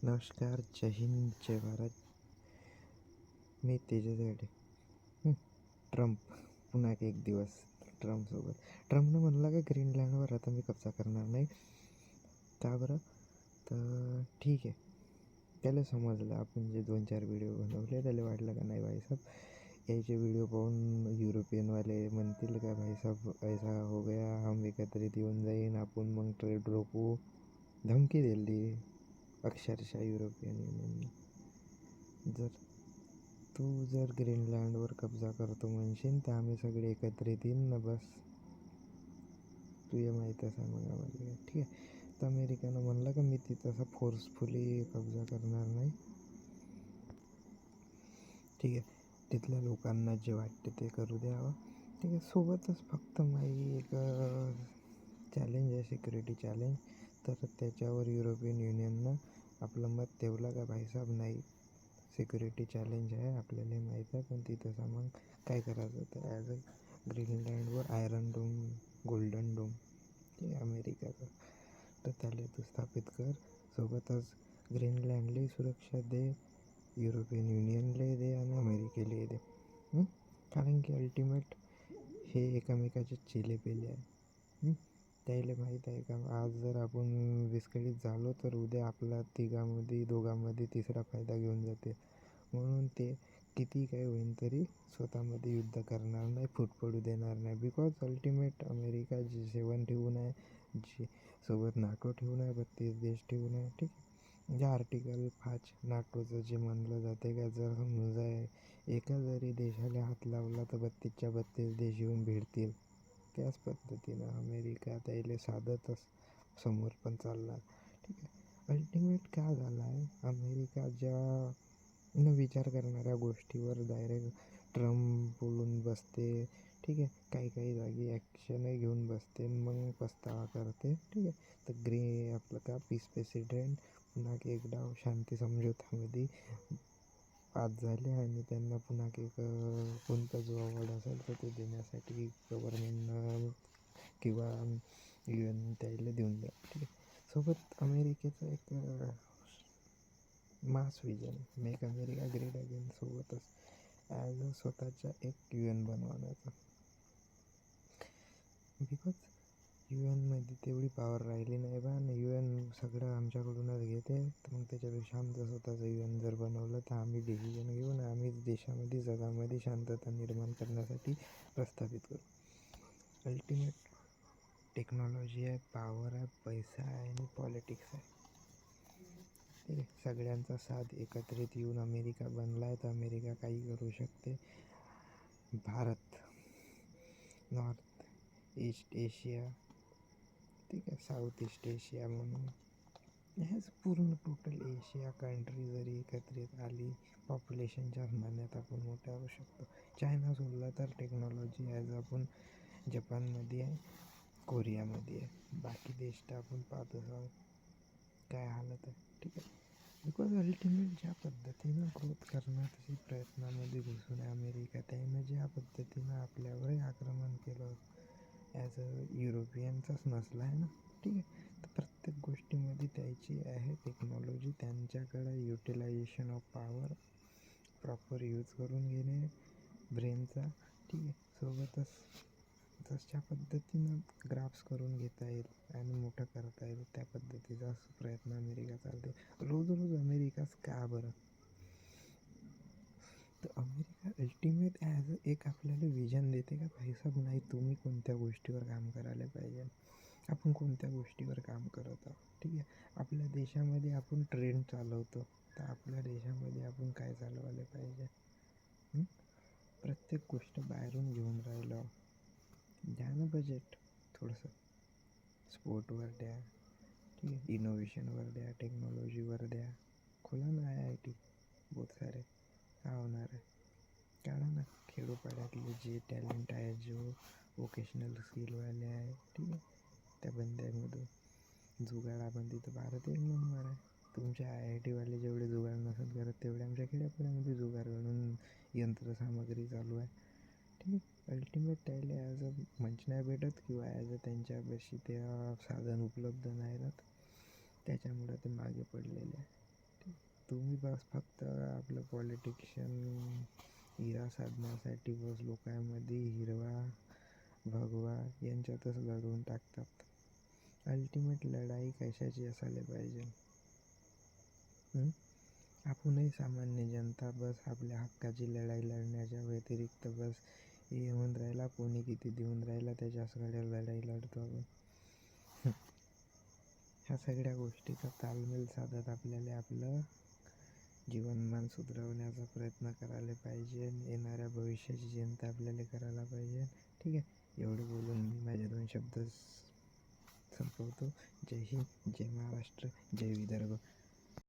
नमस्कार, जय हिंद, जय भारत. मी तेजस गाडे. ट्रम्प पुन्हा एक दिवस ट्रम्पसोबत. ट्रम्पनं म्हणला का ग्रीनलँडवर आता मी कब्जा करणार नाही. का बरं? तर ठीक आहे, त्याला समजलं. आपण जे 2-4 व्हिडिओ बनवले त्याला वाटलं का नाही भाईसाहेब याचे व्हिडिओ पाहून युरोपियनवाले म्हणतील का भाईसाहेब ऐसा हो गया, हम एकत्रित येऊन जाईन, आपण मग ट्रेड रोखू. धमकी दिली अक्षरशः युरोपियन युनियनने. जर ग्रीनलँडवर कब्जा करतो म्हणशील तर आम्ही सगळे एकत्रित येईन ना, बस तुझे माहीतच आहे मग आम्हाला. ठीक आहे, तर अमेरिकेनं म्हणलं का मी तिथं असं फोर्सफुली कब्जा करणार नाही. ठीक आहे, तिथल्या लोकांना जे वाटते ते करू द्यावं. ठीक आहे, सोबतच फक्त माझी एक चॅलेंज आहे, सिक्युरिटी चॅलेंज. तर त्याच्यावर युरोपियन युनियननं आपलं मत ठेवलं का भाईसाहेब नाही, सिक्युरिटी चॅलेंज आहे आपल्याला माहीत आहे, पण तिथं मग काय करायचं तर ॲज अ ग्रीनलँडवर आयरन डोम, गोल्डन डोम, ठीक आहे अमेरिकाचं, तर त्याला तू स्थापित कर. सोबतच ग्रीनलँडलाही सुरक्षा दे, युरोपियन युनियनलाही दे आणि अमेरिकेलाही दे. कारण की अल्टिमेट हे एकमेकाचे चेलेपेले आहे. त्याला माहीत आहे का आज जर आपण विस्कळीत झालो तर उद्या आपला दोघांमध्ये तिसरा फायदा घेऊन जाते. म्हणून ते किती काही होईन तरी स्वतःमध्ये युद्ध करणार नाही, फूट पडू देणार नाही. बिकॉज अल्टिमेट अमेरिका G7 ठेवून आहे, जी सोबत नाटो ठेवून आहे, 32 देश ठेवून आहे. ठीक आहे, म्हणजे आर्टिकल 5 नाटोचं जे म्हणलं जाते का जर समजा एका जरी देशाला हात लावला तर 32च्या 32 देश येऊन भिडतील. त्याच पद्धतीनं अमेरिका त्याला साधतच समोर पण चालणार. ठीक आहे, अल्टिमेट काय झालं आहे, अमेरिका ज्या न विचार करणाऱ्या गोष्टीवर डायरेक्ट ट्रम्प बोलून बसते. ठीक आहे, काही जागी ॲक्शनही घेऊन बसते, मग पस्तावा करते. ठीक आहे, तर आपलं का पीस प्रेसिडेंट पुन्हा एकदा शांती समझोत्यामध्ये पास झाले आणि त्यांना पुन्हा एक कोणता जो अवॉर्ड असेल तर ते देण्यासाठी गव्हर्मेंटनं किंवा UN त्याला देऊन द्या. ठीक आहे, सोबत अमेरिकेचं एक mass vision, make America great again, सोबतच ॲज अ स्वतःच्या एक UN बनवण्याचा. बिकॉज UN तेवढी पॉवर राहिली नाही बा, आणि UN सगळं आमच्याकडूनच घेते. तर मग त्याच्यापेक्षा आमचं स्वतःचं UN जर बनवलं तर आम्ही डिसिजन घेऊ ना, आम्हीच देशामध्ये जगामध्ये शांतता निर्माण करण्यासाठी प्रस्थापित करू. अल्टिमेट टेक्नॉलॉजी आहे, पॉवर आहे, पैसा आहे आणि पॉलिटिक्स आहे. ठीक आहे, सगळ्यांचा साथ एकत्रित येऊन अमेरिका बनला आहे, तर अमेरिका काही करू शकते. भारत, नॉर्थ ईस्ट एशिया, ठीक आहे, साऊथ ईस्ट एशिया म्हणून ह्याच पूर्ण टोटल एशिया कंट्री जरी एकत्रित आली, पॉप्युलेशनच्या मानात आपण मोठे होऊ शकतो. चायना सोडला तर टेक्नॉलॉजी ॲज आपण जपानमध्ये आहे, कोरियामध्ये आहे. बाकी देश तर आपण पाहतच आहोत काय हालत आहे. ठीक आहे, बिकॉज अल्टिमेट ज्या पद्धतीनं ग्रोथ करण्याची प्रयत्नामध्ये घुसून आहे अमेरिका, त्यानं ज्या पद्धतीनं आपल्यावरही आक्रमण केलं ॲज अ युरोपियनचाच नसला आहे ना. ठीक आहे, तर प्रत्येक गोष्टीमध्ये त्याची आहे टेक्नॉलॉजी, त्यांच्याकडे utilization of power proper use करून घेणे ब्रेनचा. ठीक आहे, सोबतच जशा पद्धतीनं ग्राफ्स करून घेता येईल आणि मोठं करता येईल त्या पद्धतीचा प्रयत्न अमेरिका चालते. रोज अमेरिकाच का बरं? तर अमेरिका अल्टिमेट ॲज एक आपल्याला विजन देते का भाईसाहेब नाही, तुम्ही कोणत्या गोष्टीवर काम करायला पाहिजे, आपण कोणत्या गोष्टीवर काम करत आहोत. ठीक आहे, आपल्या देशामध्ये आपण ट्रेंड चालवतो, तर आपल्या देशामध्ये आपण काय चालवायला पाहिजे. प्रत्येक गोष्ट बाहेरून घेऊन राहिलो, द्या ना बजेट थोडंसं, स्पोर्टवर द्या. ठीक आहे, इनोव्हेशनवर द्या, टेक्नॉलॉजीवर द्या, खोला ना IIT बहुत सारे. काय होणार आहे, काढा ना खेडोपाड्यातले जे टॅलेंट आहे, जो वोकेशनल स्किलवाले आहे. ठीक आहे, त्या बंद्यामधून जुगाडामध्ये तर भारत एक नंबर आहे. तुमच्या IITवाले जेवढे जुगाड नसेल करत तेवढे आमच्या खेड्यापाड्यामध्ये जुगाड म्हणून यंत्रसामग्री चालू आहे. ठीक आहे, अल्टिमेट त्याला ॲज अ मंच नाही भेटत किंवा ॲज अ त्यांच्यापाशी ते साधन उपलब्ध नाही राहत, त्याच्यामुळं ते मागे पडलेले आहे. तुम्ही बस फक्त आपलं पॉलिटिशियन इरा साधण्यासाठी बस लोकांमध्ये हिरवा भगवा यांच्यातच लढवून टाकतात. अल्टिमेट लढाई कशाची असायला पाहिजे? आपणही सामान्य जनता बस आपल्या हक्काची लढाई लढण्याच्या व्यतिरिक्त बस येऊन राहिला, कोणी किती देऊन राहिला त्याच्याकडे लढाई लढतो आपण. ह्या सगळ्या गोष्टीचा ताळमेळ साधत आपल्याला आपलं जीवनमान सुधारवण्याचा प्रयत्न करायला पाहिजे. येणाऱ्या भविष्याची चिंता आपल्याला करायला पाहिजे. ठीक आहे, एवढे बोलून मी माझे 2 शब्द संपवतो. जय हिंद, जय महाराष्ट्र, जय विदर्भ.